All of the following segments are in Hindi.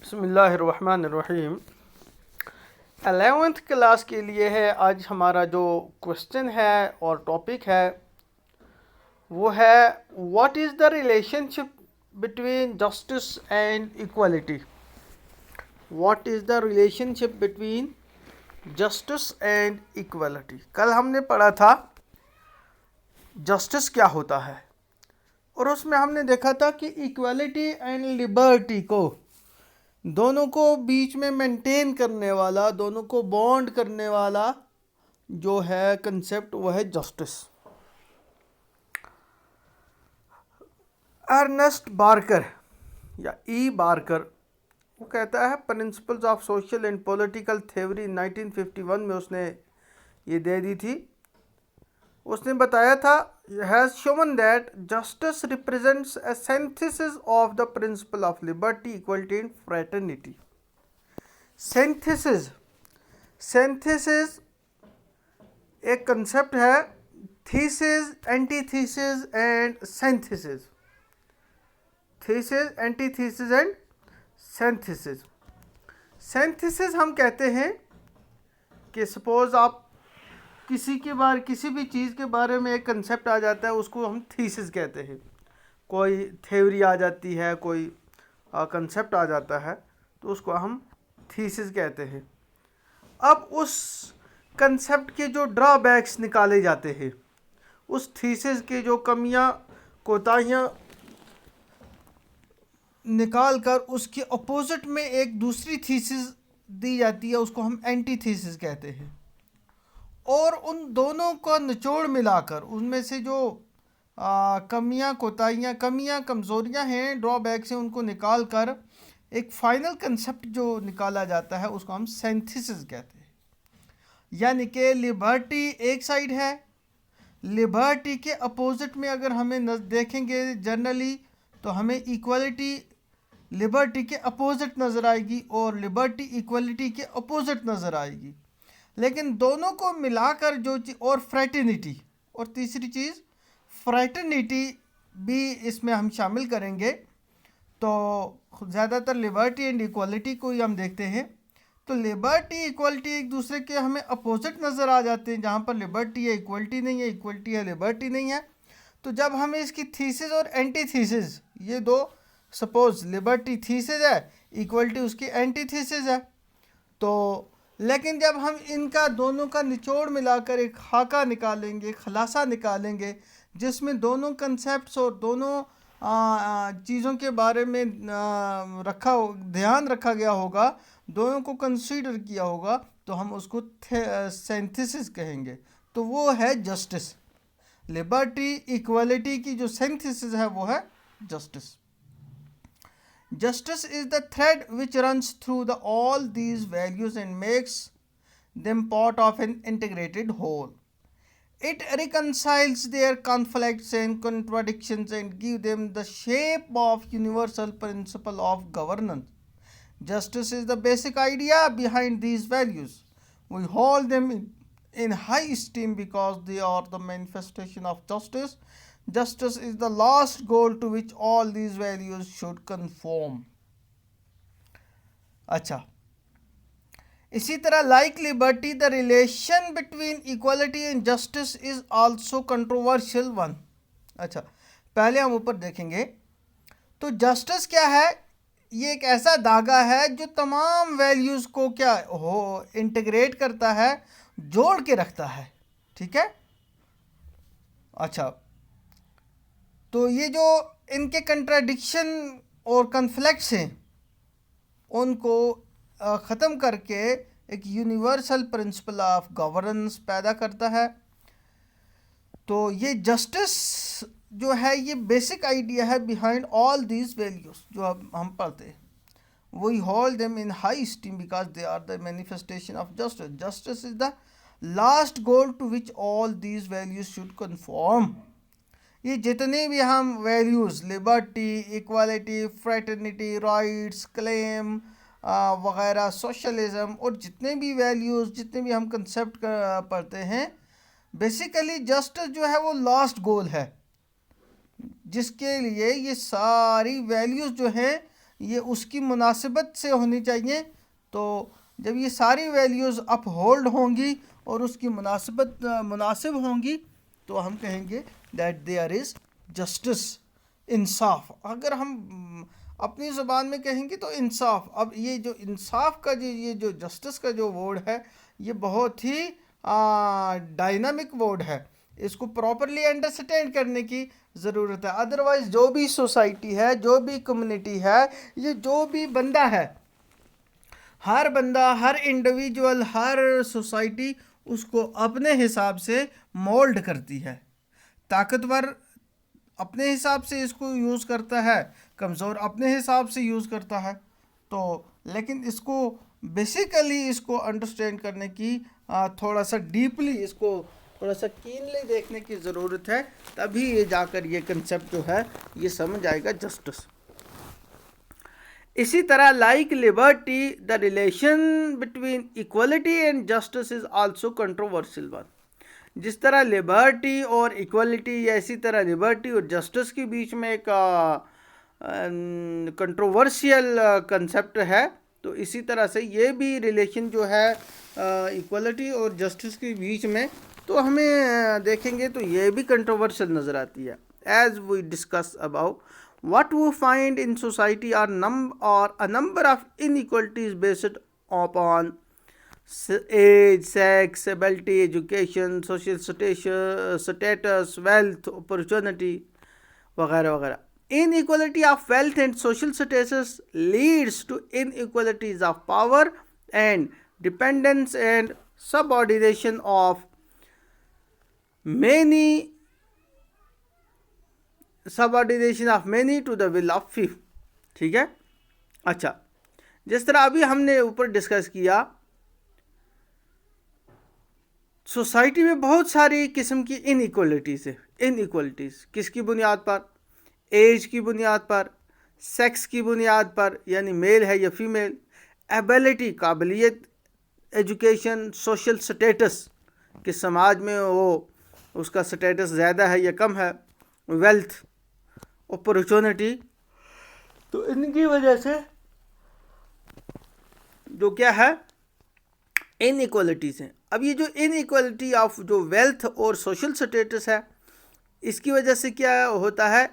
बिस्मिल्लाहिर्रहमानिर्रहीम। 11th क्लास के लिए है आज हमारा जो क्वेश्चन है और टॉपिक है वो है what is the relationship between justice and equality. What is the relationship between justice and equality. कल हमने पढ़ा था जस्टिस क्या होता है और उसमें हमने देखा था कि इक्वालिटी एंड लिबर्टी को दोनों को बीच में मेंटेन करने वाला, दोनों को बॉन्ड करने वाला जो है कंसेप्ट वो है जस्टिस। अर्नेस्ट बार्कर या ई बार्कर वो कहता है principles of social and political theory 1951 में उसने ये दे दी थी। उसने बताया था has shown that justice represents a synthesis of the principle of liberty, equality and fraternity. Synthesis एक कंसेप्ट है, thesis, antithesis and synthesis. Thesis, antithesis and synthesis. Synthesis हम कहते हैं कि सपोज आप किसी भी चीज़ के बारे में एक कंसेप्ट आ जाता है, उसको हम थीसिस कहते हैं। कोई थ्योरी आ जाती है, कोई कंसेप्ट आ जाता है तो उसको हम थीसिस कहते हैं। अब उस कंसेप्ट के जो ड्रॉबैक्स निकाले जाते हैं, उस थीसिस की जो कमियां कोताहियां निकाल कर उसके अपोजिट में एक दूसरी थीसिस दी जाती है, उसको हम एंटी थीसिस कहते हैं। और उन दोनों का निचोड़ मिलाकर उनमें से जो कमियां कोताहियां, कमियां कमज़ोरियां हैं, ड्रॉबैक्स हैं, उनको निकाल कर एक फाइनल कंसेप्ट जो निकाला जाता है उसको हम सिंथेसिस कहते हैं। यानी कि लिबर्टी एक साइड है, लिबर्टी के अपोजिट में अगर हमें देखेंगे जनरली तो हमें इक्वालिटी लिबर्टी के अपोजिट नज़र आएगी और लिबर्टी इक्वालिटी के अपोजिट नज़र आएगी। लेकिन दोनों को मिलाकर जो चीज़, और फ्रैटर्निटी, और तीसरी चीज़ फ्रैटर्निटी भी इसमें हम शामिल करेंगे। तो ज़्यादातर लिबर्टी एंड इक्वालिटी को ही हम देखते हैं। तो लिबर्टी इक्वालिटी एक दूसरे के हमें अपोजिट नज़र आ जाते हैं। जहाँ पर लिबर्टी है इक्वालिटी नहीं है, इक्वालिटी है लिबर्टी नहीं है। तो जब हमें इसकी थीसिस और एंटी थीसिस, ये दो, सपोज लिबर्टी थीसिस है, इक्वालिटी उसकी एंटी थीसिस है, तो लेकिन जब हम इनका दोनों का निचोड़ मिलाकर एक खाका निकालेंगे, खलासा निकालेंगे, जिसमें दोनों कंसेप्ट्स और दोनों चीज़ों के बारे में ध्यान रखा गया होगा, दोनों को कंसीडर किया होगा, तो हम उसको सिंथेसिस कहेंगे। तो वो है जस्टिस। लिबर्टी इक्वालिटी की जो सिंथेसिस है वो है justice. Justice is the thread which runs through all these values and makes them part of an integrated whole. It reconciles their conflicts and contradictions and gives them the shape of universal principle of governance. Justice is the basic idea behind these values. We hold them in high esteem because they are the manifestation of justice. Justice is the last goal to which all these values should conform. अच्छा, इसी तरह like liberty, the relation between equality and justice is also controversial one. अच्छा, पहले हम ऊपर देखेंगे तो जस्टिस क्या है? ये एक ऐसा धागा है जो तमाम वैल्यूज़ को क्या हो इंटीग्रेट करता है, जोड़ के रखता है। ठीक है। अच्छा, तो ये जो इनके कंट्राडिक्शन और कन्फ्लिक्ट्स हैं उनको ख़त्म करके एक यूनिवर्सल प्रिंसिपल ऑफ गवर्नेंस पैदा करता है। तो ये जस्टिस जो है ये बेसिक आइडिया है बिहाइंड ऑल दीज वैल्यूज़ जो अब हम पढ़ते हैं। We hold them in high esteem because they are the manifestation of justice. Justice is the last goal to which all these values should conform. ये जितने भी हम values, liberty, equality, fraternity, rights, claim वगैरह, सोशलिज्म, और जितने भी वैल्यूज़, जितने भी हम कंसेप्ट पढ़ते हैं, बेसिकली जस्टिस जो है वो लास्ट गोल है जिसके लिए ये सारी वैल्यूज़ जो हैं ये उसकी मुनासिबत से होनी चाहिए। तो जब ये सारी वैल्यूज़ अप होल्ड होंगी और उसकी मुनासिब होंगी तो हम कहेंगे दैट देयर इज़ जस्टिस, इंसाफ। अगर हम अपनी ज़ुबान में कहेंगे तो इंसाफ। अब ये जो इंसाफ का ये जो जस्टिस का जो वर्ड है, ये बहुत ही डायनामिक वर्ड है। इसको प्रॉपरली अंडरस्टैंड करने की ज़रूरत है। अदरवाइज़ जो भी सोसाइटी है, जो भी कम्युनिटी है, ये जो भी बंदा है, हर बंदा, हर इंडिविजुअल, हर सोसाइटी उसको अपने हिसाब से मोल्ड करती है। ताकतवर अपने हिसाब से इसको यूज़ करता है, कमज़ोर अपने हिसाब से यूज़ करता है। तो लेकिन इसको बेसिकली इसको अंडरस्टैंड करने की थोड़ा सा डीपली, इसको थोड़ा सा कीनली देखने की ज़रूरत है, तभी ये जाकर ये कंसेप्ट जो है ये समझ आएगा, जस्टिस। इसी तरह like liberty, the relation between equality and justice is also controversial one. जिस तरह लिबर्टी और इक्वलिटी, या इसी तरह लिबर्टी और जस्टिस के बीच में एक कंट्रोवर्शियल कंसेप्ट है, तो इसी तरह से ये भी रिलेशन जो है इक्वलिटी और जस्टिस के बीच में, तो हमें देखेंगे तो ये भी कंट्रोवर्शियल नज़र आती है। As we discuss about what we find in society are a number of inequalities based upon age, sex, ability, education, social status, wealth, opportunity वगैरह वगैरह। Inequality of wealth and social status leads to inequalities of power and dependence and subordination of many to the will of few। ठीक है। अच्छा, जिस तरह अभी हमने ऊपर डिस्कस किया, सोसाइटी में बहुत सारी किस्म की इनइक्वलिटीज़ है। इनइक्वलिटीज़ किसकी बुनियाद पर? एज की बुनियाद पर, सेक्स की बुनियाद पर, यानी मेल है या फीमेल, एबिलिटी काबिलियत, एजुकेशन, सोशल स्टेटस कि समाज में वो उसका स्टेटस ज़्यादा है या कम है, वेल्थ, अपॉर्चुनिटी। तो इनकी वजह से जो क्या है, इनइक्वलिटीज़ हैं। अब ये जो इनइक्वलिटी ऑफ जो वेल्थ और सोशल स्टेटस है, इसकी वजह से क्या होता है,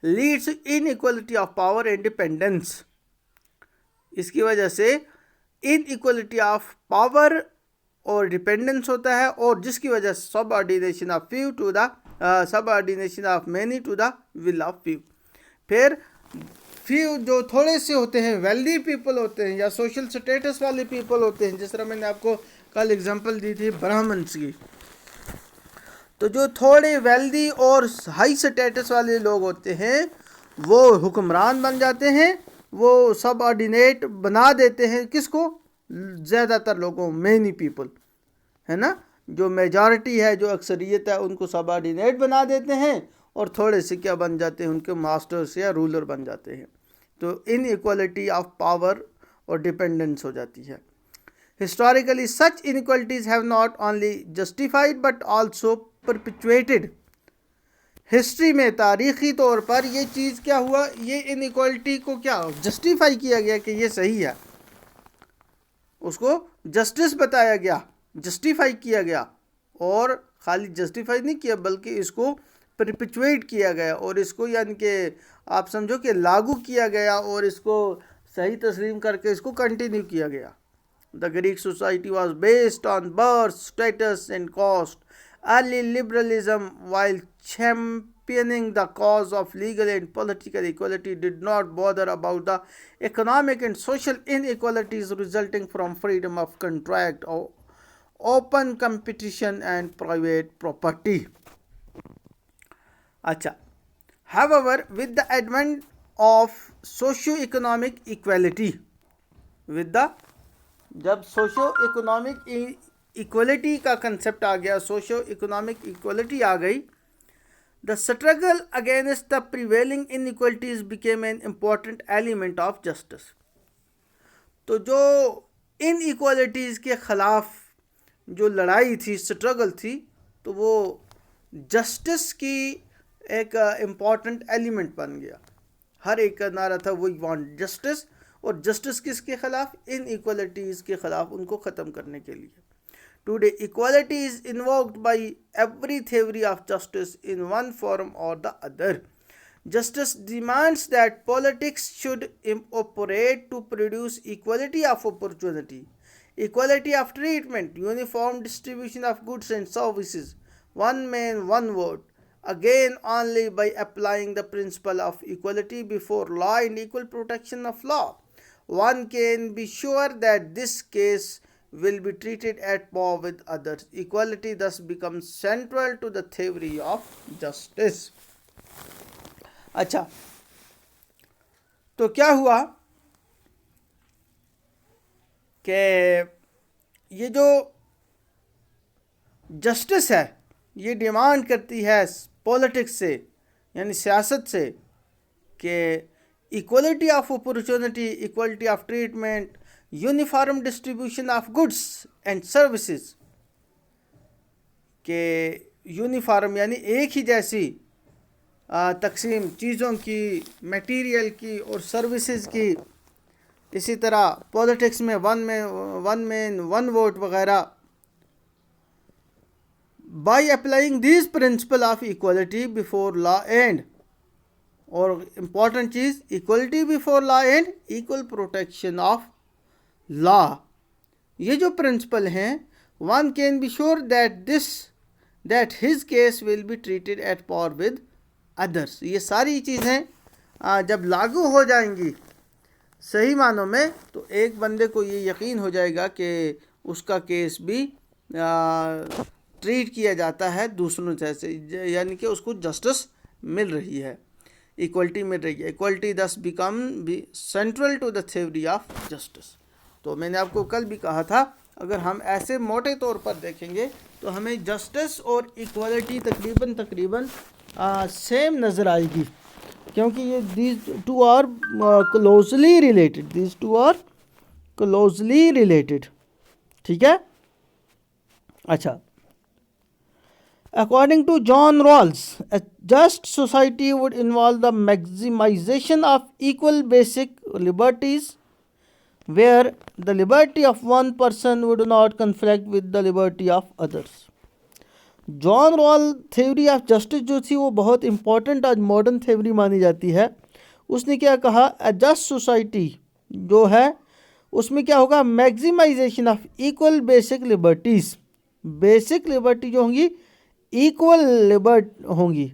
leads inequality of power and dependence. इसकी वजह से इनइक्वलिटी ऑफ पावर और डिपेंडेंस होता है, और जिसकी वजह से subordination of few to the subordination of many to the will of few. फिर फ्यू जो थोड़े से होते हैं, वेल्दी पीपल होते हैं या सोशल स्टेटस वाले पीपल होते हैं, जिस तरह मैंने आपको कल एग्जांपल दी थी ब्राह्मण्स की, तो जो थोड़े वेल्दी और हाई स्टेटस वाले लोग होते हैं वो हुक्मरान बन जाते हैं, वो सबऑर्डिनेट बना देते हैं किसको? ज़्यादातर लोगों, मैनी पीपल, है ना, जो मेजॉरिटी है, जो अक्सरियत है, उनको सबऑर्डिनेट बना देते हैं, और थोड़े से क्या बन जाते हैं, उनके मास्टर्स या रूलर बन जाते हैं। तो इनइक्वालिटी ऑफ पावर और डिपेंडेंस हो जाती है। Historically such inequalities have not only justified but also perpetuated. History में तारीख़ी तौर पर ये चीज़ क्या हुआ, ये इनइक्वालिटी को क्या जस्टिफाई किया गया कि ये सही है, उसको जस्टिस बताया गया, जस्टिफाई किया गया, और खाली जस्टिफाई नहीं किया बल्कि इसको परपिचुएट किया गया, और इसको यानी कि आप समझो कि लागू किया गया, और इसको सही तस्लीम करके इसको कंटिन्यू किया गया। The Greek society was based on birth, status and cost. Early liberalism while championing the cause of legal and political equality did not bother about the economic and social inequalities resulting from freedom of contract, open competition and private property। अच्छा, however with the advent of socio-economic equality, with the जब सोशो इकोनॉमिक इक्वलिटी का कंसेप्ट आ गया, सोशो इकोनॉमिक इक्वलिटी आ गई, the struggle against the prevailing inequalities became an important element of justice. तो जो इनइक्वलिटीज़ के ख़िलाफ़ जो लड़ाई थी, स्ट्रगल थी, तो वो जस्टिस की एक इम्पॉर्टेंट एलिमेंट बन गया। हर एक का नारा था वी वांट जस्टिस, और जस्टिस किसके खिलाफ? इन इक्वालिटीज़ के खिलाफ, उनको ख़त्म करने के लिए। Today equality is invoked by every theory of justice in one form और the other. Justice demands that politics should operate to produce equality of opportunity, equality of treatment, uniform distribution of goods and services, one man, one vote, again only by applying the principle of equality before law and equal protection of law. One can be sure that this case will be treated at par with others. Equality thus becomes central to the theory of justice. अच्छा, तो क्या हुआ कि ये जो जस्टिस है ये डिमांड करती है पॉलिटिक्स से, यानी सियासत से, कि equality of opportunity, equality of treatment, uniform distribution of goods and services, के यूनिफॉर्म यानी एक ही जैसी तकसीम चीज़ों की, मटेरियल की और सर्विसेज की। इसी तरह पॉलिटिक्स में वन मैन वन वोट वगैरह। By applying this principle of equality before law and, और इम्पॉर्टेंट चीज़, equality before law and equal protection of law, ये जो प्रिंसिपल हैं, one can be sure that his case will be treated at par with others. ये सारी चीज़ें जब लागू हो जाएंगी सही मानों में, तो एक बंदे को ये यकीन हो जाएगा कि उसका केस भी ट्रीट किया जाता है दूसरों जैसे, यानी कि उसको जस्टिस मिल रही है, इक्वलिटी मिल रही है। Equality thus become central to the theory of justice. तो मैंने आपको कल भी कहा था, अगर हम ऐसे मोटे तौर पर देखेंगे तो हमें जस्टिस और इक्वलिटी तकरीबन सेम नज़र आएगी, क्योंकि ये these two are closely related। ठीक है। अच्छा, according to John Rawls, a just society would involve the maximization of equal basic liberties, where the liberty of one person would not conflict with the liberty of others। John Rawls theory of justice जो थी वो बहुत इम्पॉर्टेंट आज मॉडर्न थ्योरी मानी जाती है। उसने क्या कहा, अ जस्ट सोसाइटी जो है उसमें क्या होगा, maximisation of equal basic liberties. Basic liberty जो होंगी इक्वल लिबर्ट होंगी,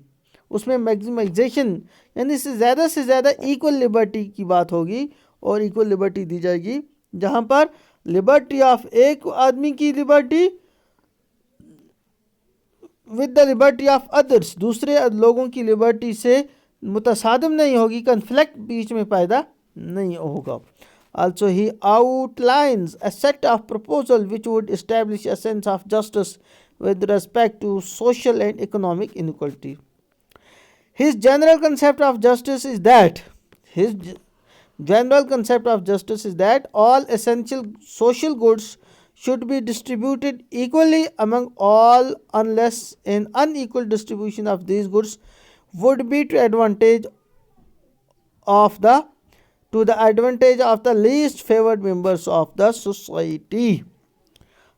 उसमें मैक्सिमाइजेशन यानी से ज़्यादा इक्वल लिबर्टी की बात होगी, और इक्वल लिबर्टी दी जाएगी जहाँ पर लिबर्टी ऑफ एक आदमी की liberty with the liberty of others, दूसरे लोगों की लिबर्टी से मुतसादिम नहीं होगी, कन्फ्लिक्ट बीच में पैदा नहीं होगा। Also he outlines a set of proposals which would establish a sense of justice with respect to social and economic inequality. His general concept of justice is that all essential social goods should be distributed equally among all, unless an unequal distribution of these goods would be to the advantage of the least favored members of the society।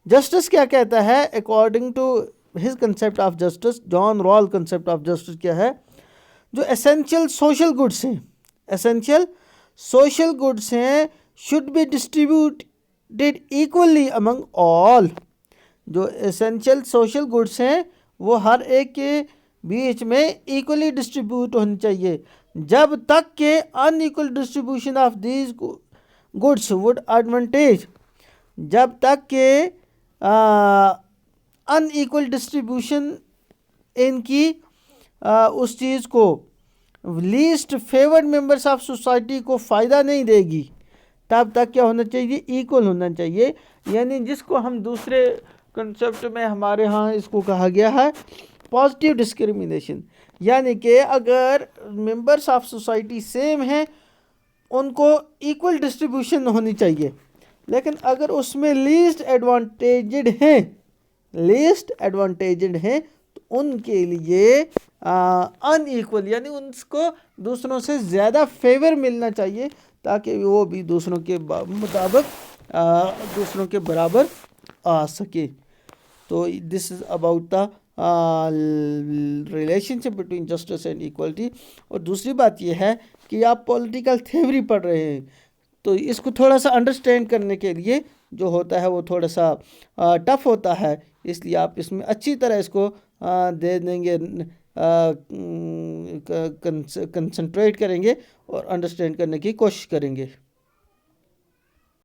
Justice क्या कहता है, according to his concept of justice, John Rawls concept of justice क्या है, जो एसेंशियल सोशल गुड्स हैं should be distributed equally among all. जो एसेंशियल सोशल गुड्स हैं वो हर एक के बीच में इक्वली डिस्ट्रीब्यूट होनी चाहिए, जब तक के unequal distribution of these goods would advantage, जब तक के अनइक्वल डिस्ट्रीब्यूशन इनकी उस चीज़ को least favoured members of society को फ़ायदा नहीं देगी, तब तक क्या होना चाहिए, इक्वल होना चाहिए। यानी जिसको हम दूसरे कंसेप्ट में हमारे यहाँ इसको कहा गया है पॉजिटिव डिस्क्रिमिनेशन, यानी कि अगर मेंबर्स ऑफ सोसाइटी सेम हैं उनको इक्वल डिस्ट्रीब्यूशन होनी चाहिए, लेकिन अगर उसमें लीस्ट एडवांटेज्ड हैं तो उनके लिए अनइक्वल यानी उनको दूसरों से ज़्यादा फेवर मिलना चाहिए ताकि वो भी दूसरों के मुताबिक दूसरों के बराबर आ सके। तो this is about the relationship between justice and equality. और दूसरी बात यह है कि आप पॉलिटिकल थ्योरी पढ़ रहे हैं तो इसको थोड़ा सा अंडरस्टैंड करने के लिए जो होता है वो थोड़ा सा टफ होता है, इसलिए आप इसमें अच्छी तरह इसको दे देंगे, कंसंट्रेट करेंगे और अंडरस्टैंड करने की कोशिश करेंगे।